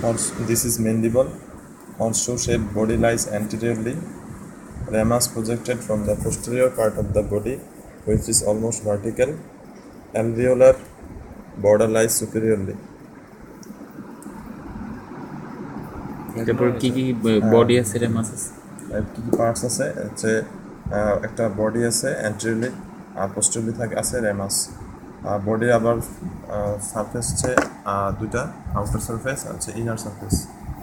This is mandible. Horseshoe-shaped body lies anteriorly. Ramus projected from the posterior part of the body, which is almost vertical. Alveolar border lies superiorly. তারপর কি কি body আছে রেমাসেস? কি কি parts আছে হচ্ছে একটা বডি আছে অ্যান্টেরিয়রলি আর পোস্টেরিয়রলি থাকে আছে রেমাস। বডির আবার সারফেস হচ্ছে দুইটা, আউটার সারফেস আর হচ্ছে ইনার সারফেস,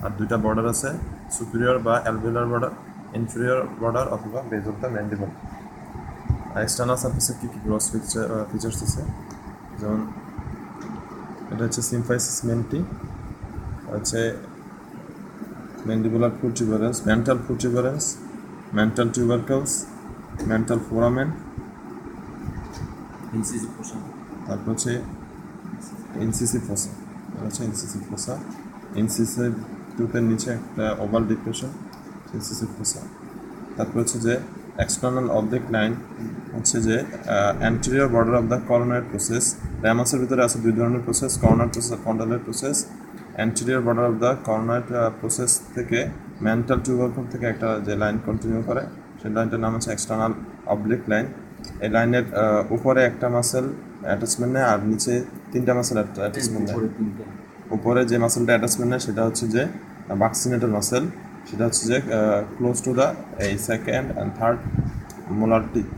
আর দুইটা বর্ডার আছে, সুপিরিয়র বা অ্যালভিওলার বর্ডার, ইনফিরিয়র বর্ডার অথবা বেজ অফ দ্য ম্যান্ডিবল। আর এক্সটার্নাল সারফেসে কী কী গ্রস ফিচার্স আছে, যেমন এটা হচ্ছে সিম্ফাইসিস মেন্টি, হচ্ছে mandibular protuberance, mental protuberance, mental tubercles, mental foramen, incisive portion, তারপর হচ্ছে ইনসিসিভ ফসা, হচ্ছে ইনসিসিভ ফসা, ইনসিসিভ টুথের নিচে একটা ওভাল ডিপ্রেশন, ইনসিসিভ ফসা। তারপর হচ্ছে যে এক্সটার্নাল অবজেক্ট লাইন হচ্ছে যে anterior border of the coronoid process. র্যামাসের ভিতরে আছে দুই ধরনের প্রসেস, করোনাইড প্রসেস আর condyloid process. Anterior border of the coronoid process থেকে মেন্টাল টিউবারকল থেকে একটা যে লাইন কন্টিনিউ করে, সেই লাইনটার নাম হচ্ছে এক্সটার্নাল অবলিক লাইন। এই লাইনের উপরে একটা মাসেল অ্যাটাচমেন্ট নেয় আর নিচে তিনটা মাসেল অ্যাটাচমেন্ট নেয়। উপরে যে মাসেলটা অ্যাটাচমেন্ট নেয় সেটা হচ্ছে যে বাক্সিনেটর মাসেল, সেটা হচ্ছে যে ক্লোজ টু দ্য এই second and third molar teeth.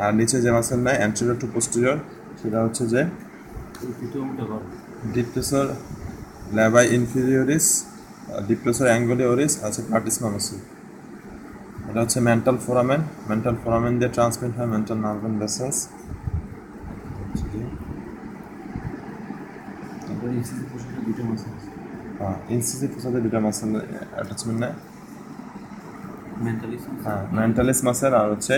আর নিচে যে মাসেল নেয় অ্যান্টেরিয়র টু পোস্টেরিয়র, সেটা হচ্ছে যে ডিপ্রেসর ল্যাবাই ইনফিরিয়রিস, ডিপ্রেসর অ্যাঙ্গুলিওরিস আছে প্লাটিসমা মাসেল। এটা হচ্ছে মেন্টাল ফোরামেন, মেন্টাল ফোরামেন দিয়ে ট্রান্সমিট হয় মেন্টাল নার্ভ অ্যান্ড ভেসেলস। ইনসিসিভ ফোসাতে দুটো মাসেল অ্যাটাচমেন্ট নেয়, মেন্টালিস মাসেল আর হচ্ছে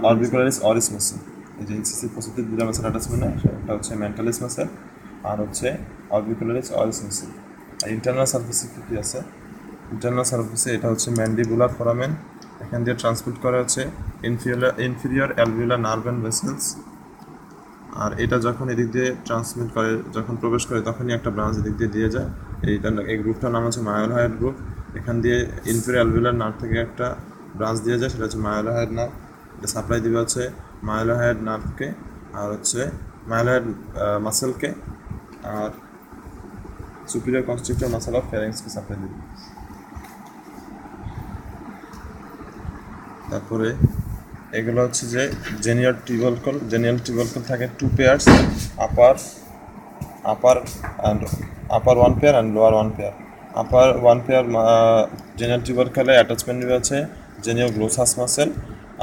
অরবিকুলারিস অরিস মাসেল। এই যে ইনসিসিভ ফোসাতে দুটো মাসেল অ্যাটাচমেন্ট নেয়, সেটা হচ্ছে মেন্টালিস মাসেল আর হচ্ছে অরবিকুলারিস অরিস মাসেল। আর ইন্টারনাল সার্ফেসে কী কী আছে, ইন্টারনাল সার্ফেসে এটা হচ্ছে ম্যান্ডিবুলার ফোরামেন, এখান দিয়ে ট্রান্সমিট করা হচ্ছে inferior alveolar nerve and vessels. আর এটা যখন এদিক দিয়ে ট্রান্সমিট করে, যখন প্রবেশ করে তখনই একটা ব্রাঞ্চ এদিক দিয়ে দিয়ে যায়। এই গ্রুপটার নাম হচ্ছে মায়োলহাইড গ্রুপ। এখান দিয়ে ইনফিরিয়র অ্যালভিওলার নার্ভ থেকে একটা ব্রাঞ্চ দিয়ে যায়, সেটা হচ্ছে মায়োলহাইড নার্ভ। এটা সাপ্লাই দিবে হচ্ছে মায়োলহাইড নার্ভকে আর হচ্ছে মায়োলহাইড মাসেলকে, আর সুপিরিয়র কনস্ট্রিক্টর মাসেল অফ ফ্যারিংসকে সাপ্লাই দিবে। তারপরে এগুলো হচ্ছে যে জেনিয়াল টিউবারকল থাকে two pairs, upper one pair and lower one pair. Upper one pair genial টিউবারকলে অ্যাটাচমেন্ট নেবে হচ্ছে জেনিয়াল গ্লোসাস মাসেল,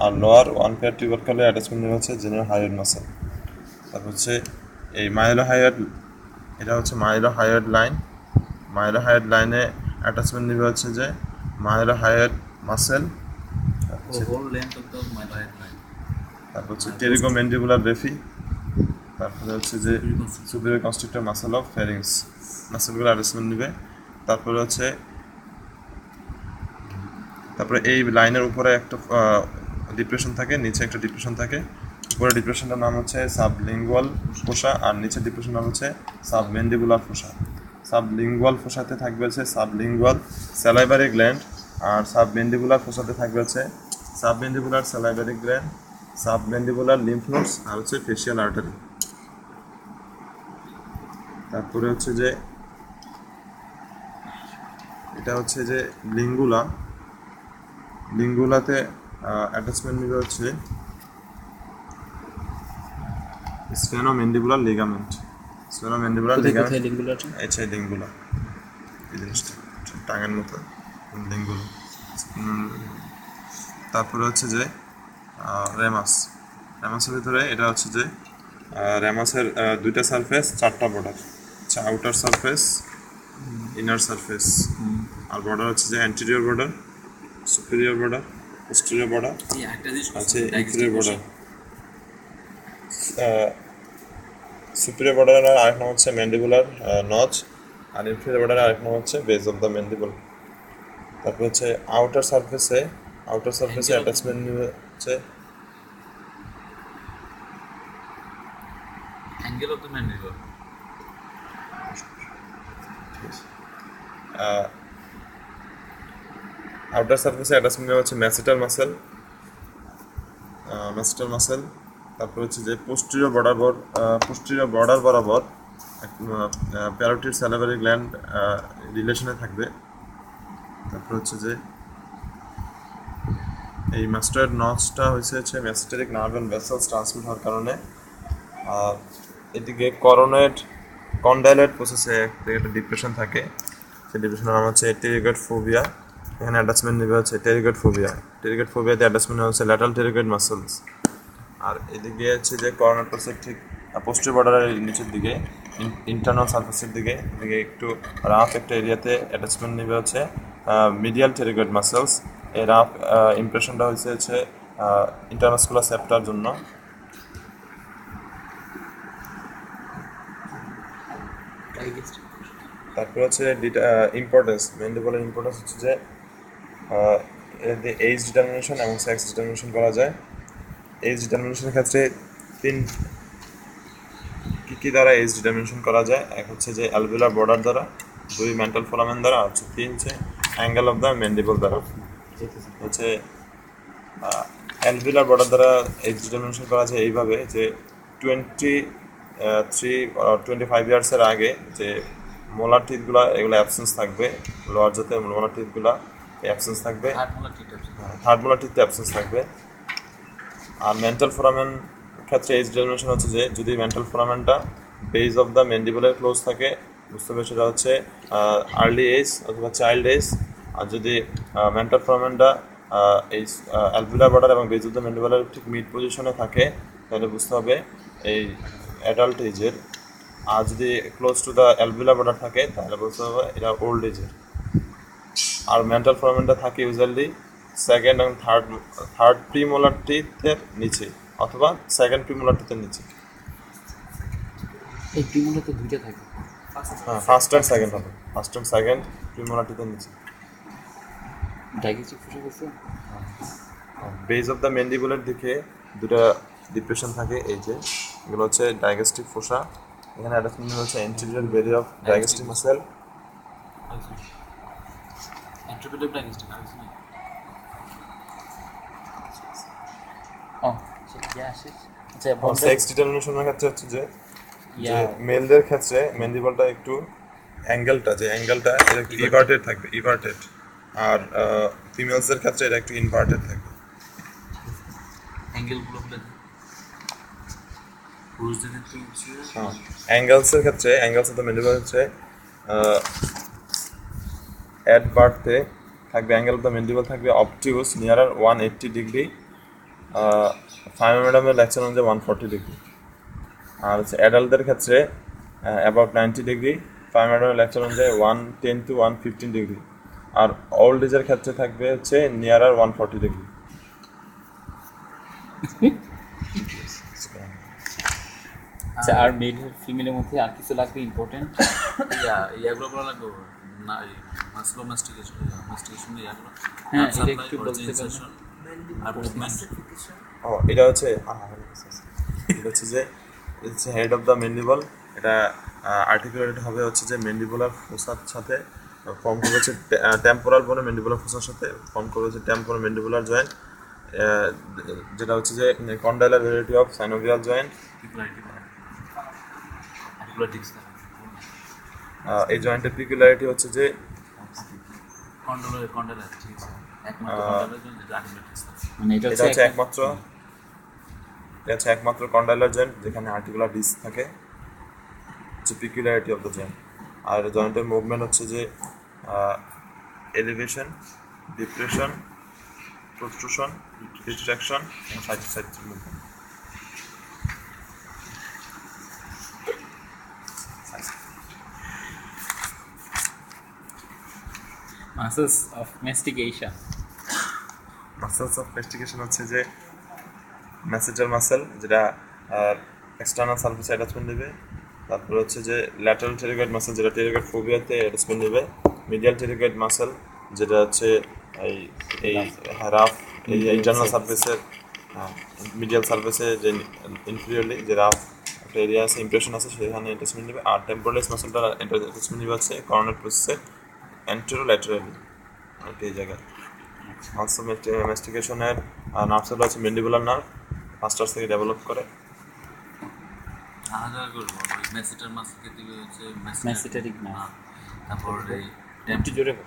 আর লোয়ার ওয়ান পেয়ার টিউবারকলে অ্যাটাচমেন্ট নেবে হচ্ছে জেনিয়াল হাইয়েড মাসেল। তারপর হচ্ছে এই মাইলোহাইয়েড, এটা হচ্ছে মাইলোহাইয়েড লাইন, মাইলোহাইয়েড লাইনে অ্যাটাচমেন্ট নেবে হচ্ছে যে মাইলোহাইয়েড মাসেল, তারপর হচ্ছে টেরিগোম্যান্ডিবুলার রেফি, তারপরে হচ্ছে যে superior constrictor muscle of pharynx, মাসেলগুলো অ্যাটাচমেন্ট নেবে। তারপরে হচ্ছে তারপরে এই লাইনের উপরে একটা ডিপ্রেশন থাকে, নিচে একটা ডিপ্রেশন থাকে। উপরে ডিপ্রেশনটার নাম হচ্ছে সাবলিঙ্গুয়াল ফোসা আর নিচে ডিপ্রেশন নাম হচ্ছে সাবমেন্ডিবুলার ফোসা। সাবলিঙ্গুয়াল ফোসাতে থাকবে হচ্ছে সাবলিঙ্গুয়াল স্যালাইভারি গ্ল্যান্ড, আর সাবমেন্ডিবুলার ফোসাতে থাকবে হচ্ছে submandibular salivary gland, submandibular lymph nodes আর হচ্ছে ফেশিয়াল আর্টারি। তারপরে হচ্ছে যে এটা হচ্ছে যে লিঙ্গুলাতে অ্যাটাচমেন্ট নেবে হচ্ছে স্ফেনোম্যান্ডিবুলার লিগামেন্ট, স্ফেনোম্যান্ডিবুলার লিগামেন্ট, এই লিঙ্গুলা, এই জিনিসটা টাঙের মতো লিঙ্গুলা। তারপরে হচ্ছে যে র্যামাসের ভিতরে এটা হচ্ছে যে র্যামাসের দুইটা সারফেস, চারটা বর্ডার হচ্ছে আউটার সারফেস, ইনার সারফেস, আর বর্ডার হচ্ছে যে anterior border, superior border, posterior border আছে, ইনফিরিয়র বর্ডার। সুপিরিয়র বর্ডারের আরেক নাম হচ্ছে ম্যান্ডিবুলার নচ, আর ইনফিরিয়র বর্ডারের আরেক নাম হচ্ছে বেজ অফ দ্য ম্যান্ডিবল। তারপর হচ্ছে আউটার সারফেসে অ্যাটাচমেন্ট হচ্ছে angle of the mandible. Outer সারফেসে অ্যাটাচমেন্ট হচ্ছে ম্যাসেটাল মাসেল, তারপর হচ্ছে যে পোস্টেরিয়র বর্ডার বরাবর প্যারোটিড স্যালাভারি গ্ল্যান্ড রিলেশনে থাকবে। তারপর হচ্ছে যে এই ম্যাস্টয়েড নচটা হচ্ছে ম্যাস্টেরিক নার্ভ অ্যান্ড ভেসেলস ট্রান্সমিট হওয়ার কারণে। আর এদিকে কন্ডাইলেট প্রসেসে একটা ডিপ্রেশন থাকে, সেই ডিপ্রেশনের নাম হচ্ছে টেরিগয়েড ফোবিয়া। এখানে অ্যাটাচমেন্ট নেবে হচ্ছে টেরিগয়েড ফোবিয়াতে অ্যাটাচমেন্ট হচ্ছে ল্যাটারাল টেরিগয়েড মাসেলস। আর এদিকে হচ্ছে যে করোনার প্রসেস ঠিক পোস্টেরিয়র বর্ডারের নিচের দিকে ইন্টারনাল সারফেসের দিকে একটু রাফ একটা এরিয়াতে অ্যাটাচমেন্ট নেবে হচ্ছে মিডিয়াল টেরিগয়েড মাসেলস। এই রাফ ইমপ্রেশনটা হচ্ছে ইন্টারমাসকুলার সেপ্টার জন্য। তারপর হচ্ছে ইম্পর্টেন্স, ম্যান্ডিবলের ইম্পর্টেন্স হচ্ছে যে এইজ ডিটারমিনেশন এবং সেক্স ডিটারমিনেশন করা যায়। এইজ ডিটারমিনেশনের ক্ষেত্রে কী দ্বারা এইজ ডিটারমিনেশন করা যায়? এক হচ্ছে যে অ্যালভিউলার বর্ডার দ্বারা, দুই মেন্টাল ফোরামেন দ্বারা, হচ্ছে তিন হচ্ছে অ্যাঙ্গেল অফ দ্য ম্যান্ডিবল দ্বারা। হচ্ছে অ্যালভিউলার বর্ডার দ্বারা এইজ ডিটারমিনেশন করা যায় এইভাবে যে 25 ইয়ার্সের আগে যে মোলার টিথগুলো এগুলো অ্যাবসেন্স থাকবে, লোয়ার জাতের মোলার টিথগুলো অ্যাবসেন্স থাকবে, থার্ড মোলার টিথ অ্যাবসেন্স থাকবে। আর মেন্টাল ফোরামেন ক্ষেত্রে এইজ ডিটারমিনেশন হচ্ছে যে যদি মেন্টাল ফোরামেনটা বেজ অফ দ্য ম্যান্ডিবলের ক্লোজ থাকে, বুঝতে পারছি সেটা হচ্ছে আর্লি এজ অথবা চাইল্ড এজ। আর যদি মেন্টাল ফোরামেনটা এই অ্যালভিউলার বর্ডার এবং বেজ অফ দ্য ম্যান্ডিবলের ঠিক মিড পজিশনে থাকে, তাহলে বুঝতে হবে এই অ্যাডাল্ট এজের। আর যদি close to the alveolar border থাকে, তাহলে বুঝতে হবে এটা ওল্ড এজের। আর মেন্টাল ফোরামেনটা থাকে ইউজুয়ালি সেকেন্ড এবং থার্ড প্রিমোলার টিথের নিচে অথবা সেকেন্ড প্রিমোলার টিথের নিচে। এই প্রিমোলার তো দুইটা থাকে, হ্যাঁ, ফার্স্ট অ্যান্ড সেকেন্ড প্রিমোলার টিথের নিচে। ডাইগেস্টিভ ফোসা আছে, বেজ অফ দ্য ম্যান্ডিবলের দিকে দুটা ডিপ্রেশন থাকে, এই যে এগুলো হচ্ছে ডাইগেস্টিভ ফোসা। এখানে অ্যাটাচমেন্ট হচ্ছে এন্টেরিয়র বেরি অফ ডাইগেস্টিভ মাসেল। অ্যান্ট্রোপেডিক ডাইগেস্টিভ আর কিছু নেই। সেক্স ডিটারমিনেশনের ক্ষেত্রে হচ্ছে যে মেলদের ক্ষেত্রে ম্যান্ডিবলটা একটু অ্যাঙ্গেলটা এটা একটু ইভার্টেড থাকবে, আর ফিমেলসদের ক্ষেত্রে এটা একটু ইনভার্টেড থাকবে। অ্যাঙ্গেলগুলো হলে পুরুষদের তো হ্যাঁ, অ্যাঙ্গেলসের ক্ষেত্রে তো ম্যান্ডিবল হচ্ছে অ্যাট বার্থে থাকবে, অ্যাঙ্গেল অফ দ্য ম্যান্ডিবল থাকবে অবটিউস নিয়ারার 180 ডিগ্রি, ফাইমোমেডামের লেকচার অনুযায়ী 140 ডিগ্রি। আর হচ্ছে অ্যাডাল্টদের ক্ষেত্রে অ্যাবাউট 90 ডিগ্রি, ফাইমোমেডামের লেকচার অনুযায়ী 110 to 115 ডিগ্রি। আর ওল্ড এজের ক্ষেত্রে থাকবে হচ্ছে নিয়ারার 140 ডিগ্রি। আচ্ছা, আর মেল ফিমেলের মধ্যে আর কিছু লাগবে ইম্পর্টেন্ট? ইয়াগুলো বলা লাগবে না, মাসলো মাস্টিকেশন ইয়াগুলো। হ্যাঁ, এটা একটু বলতে পারেন। আর মুভমেন্ট। এটা হচ্ছে যে হেড অফ দ্য ম্যান্ডিবল। এটা আর্টিকুলেটেড হবে হচ্ছে যে ম্যান্ডিবুলার ফোসার সাথে ফর্ম করে হচ্ছে টেম্পোরাল বলে ম্যান্ডিবুলার ফোসার সাথে ফর্ম করে হচ্ছে টেম্পোরাল ম্যান্ডিবুলার জয়েন্ট, যেটা হচ্ছে যে condylar variety of synovial joint. এই জয়েন্টের পিকুলারিটি হচ্ছে যে মানে এটা হচ্ছে একমাত্র কন্ডাইলার জয়েন্ট যেখানে আর্টিকুলার ডিস্ক থাকে, হচ্ছে পিকুলারিটি অফ দ্য জয়েন্ট। আর জয়েন্টের মুভমেন্ট হচ্ছে যে এলিভেশন, ডিপ্রেশন, প্রোট্রুশন, রিট্রাকশন এবং side to side movement. Muscles of mastication হচ্ছে যে ম্যাসেটাল মাসেল, যেটা এক্সটার্নাল সারফেসে অ্যাটাচমেন্ট নেবে। তারপর হচ্ছে যে ল্যাটারাল টেরিগয়েড মাসেল, যেটা টেরিগয়েড ফোবিয়াতে অ্যাটাচমেন্ট নেবে। মিডিয়াল টেরিগয়েড মাসেল, যেটা হচ্ছে এই রাফ এই ইন্টারনাল সারফেসের মিডিয়াল সারফেসে যে ইনফিরিয়রলি যে রাফ একটা এরিয়া আছে, ইমপ্রেশন আছে, সেখানে অ্যাটাচমেন্ট নেবে। আর টেম্পোরালিস মাসেলটা অ্যাটাচমেন্ট নেবে হচ্ছে করোনার প্রসেসে অ্যান্টেরোল্যাটারালি এই জায়গায়। অলসো ম্যাস্টিকেশনের নার্ভসগুলো হচ্ছে ম্যান্ডিবুলার নার্ভ মাস্টার্স থেকে ডেভেলপ করে। আলাদা করবো ওই মেসিটার মাসকে দিবে হচ্ছে মেসিটারিক না, তারপর এই একটু জোরে বল।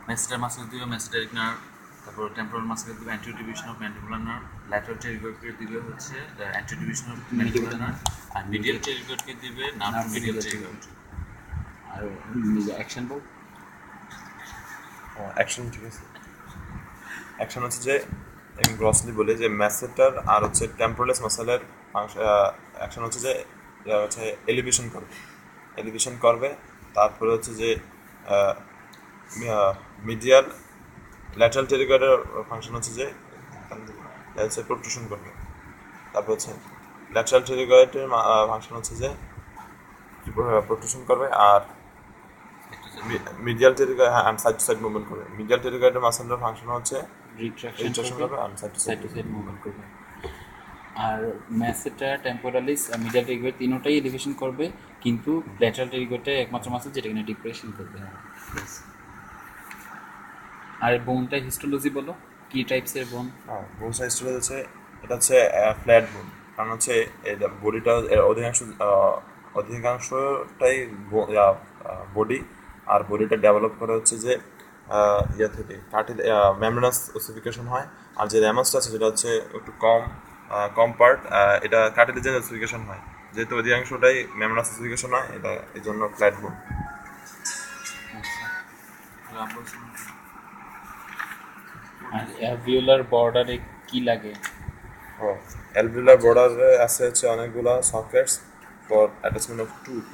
মেসিটার মাসকে দিবে মেসিটারিক নার্ভ, তারপর টেম্পোরাল মাসকে দিবে anterior division of mandibular nerve, lateral টেরিগয়েডকে দিবে হচ্ছে anterior division of mandibular nerve, আর মিডিয়াল টেরিগয়েডকে দিবে নার্ভ টু মিডিয়াল টেরিগয়েড। আর অ্যাকশন বল। অ্যাকশন ঠিক আছে। অ্যাকশন হচ্ছে যে আমি গ্রসলি বলি যে ম্যাসেটার আর হচ্ছে টেম্পোরালিস মাসেলের অ্যাকশন হচ্ছে যে এরা হচ্ছে এলিভেশন করবে। তারপরে হচ্ছে যে মিডিয়াল ল্যাটারাল টেরিগয়েডের ফাংশন হচ্ছে যে হচ্ছে প্রোট্রুশন করবে। তারপর হচ্ছে ল্যাটারাল টেরিগয়েডের ফাংশন হচ্ছে যে প্রোট্রুশন করবে, আর medial pterygoid side to side movement করবে। মিডিয়াল টেরিগয়েডের মাসেলের ফাংশন হচ্ছে রিট্রাকশন করবে আর side to side to side movement করবে। আর ম্যাসেটা টেম্পোরালিস মিডিয়াল টেরিগয়েড তিনোটাই এলিভেশন করবে, কিন্তু ল্যাটারাল টেরিগয়েডটাই একমাত্র মাসেল যেটা কিনা ডিপ্রেশন করবে। আর বোনটা হিস্টোলজি বলো, কি টাইপসের বোন? বোন সাইজটা হচ্ছে এটা হচ্ছে ফ্ল্যাট বোন, কারণ হচ্ছে এটা বডিটা অধিকাংশটাই বডি, আর বডিটা ডেভেলপ করা হচ্ছে যে ইয়ে থেকে মেমব্রেনাস ওসিফিকেশন হয়। আর যে র্যামাসটা আছে সেটা হচ্ছে একটু কম পার্ট, এটা কার্টিলেজের ওসিফিকেশন হয়। যেহেতু অধিকাংশটাই মেমব্রেনাস ওসিফিকেশন হয়, এটা এই জন্য ফ্ল্যাট বোন। আর অ্যালভিওলার বর্ডারে কি লাগে? অ্যালভিওলার বর্ডারে আছে হচ্ছে অনেকগুলো sockets for attachment of tooth.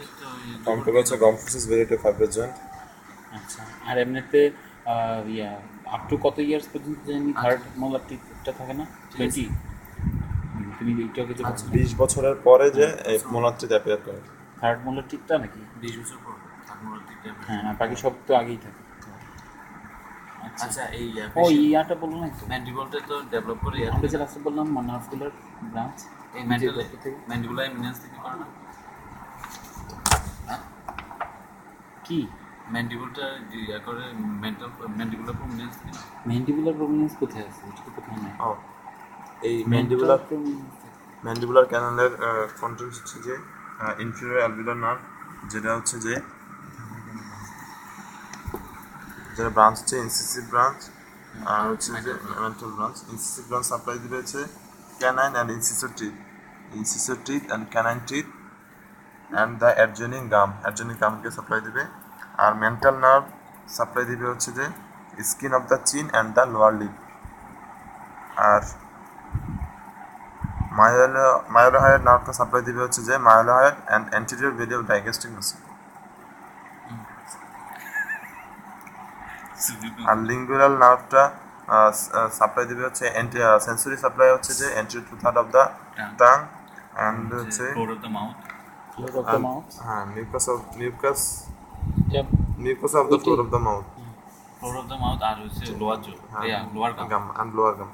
Complete হচ্ছে gum forces verity fibrous joint. আচ্ছা, আর এমনিতে আপ টু কত ইয়ার্স পর্যন্ত জানি থার্ড মোলার টিথটা থাকে না? 20? তুমি এইটাকে যে 20 বছরের পরে যে এই মোলার টিথ অ্যাপিয়ার করে। থার্ড মোলার টিথটা নাকি? 20 বছর পর থার্ড টিথ। হ্যাঁ, আর বাকি সব তো আগেই থাকে। আচ্ছা, এই ও ইয়াটা বললো না তো, ম্যান্ডিবলটা তো ডেভেলপ করে আমরা যে লাস্টে বললাম নার্ভগুলার ব্রাঞ্চ, এই ম্যান্ডিবুলার এমিনেন্স থেকে করে না কি ম্যান্ডিবলটা ইয়া করে ম্যান্ডিবুলার প্রমিনেন্স থেকে না? ম্যান্ডিবুলার প্রমিনেন্স কোথায় আছে? এটা তো কোথায় নাই। এই ম্যান্ডিবুলার ক্যানালের কন্ট্রোল হচ্ছে যে ইনফিরিয়র অ্যালভিওলার নার্ভ, যেটা হচ্ছে যে যেটা ব্রাঞ্চ হচ্ছে ইনসিসিভ ব্রাঞ্চ, আর হচ্ছে যে mental branch. Incisive branch supply দিবে হচ্ছে canine and incisor teeth and canine teeth and the adjoining গামকে সাপ্লাই দিবে। আর মেন্টাল নার্ভ সাপ্লাই দিবে হচ্ছে যে skin of the chin and the lower lip. আর মায়োলোহাইড নার্ভটা সাপ্লাই দিবে হচ্ছে যে mylohyoid and anterior belly of digastric muscle. আর লিঙ্গুয়াল নার্ভটা সাপ্লাই দিবে হচ্ছে সেন্সরি সাপ্লাই হচ্ছে যে anterior two third of the tongue and হচ্ছে ফ্লোর অফ দ্য মাউথ। হ্যাঁ, mucous of the floor of the mouth আর হচ্ছে lower jaw, lower gum and lower gum.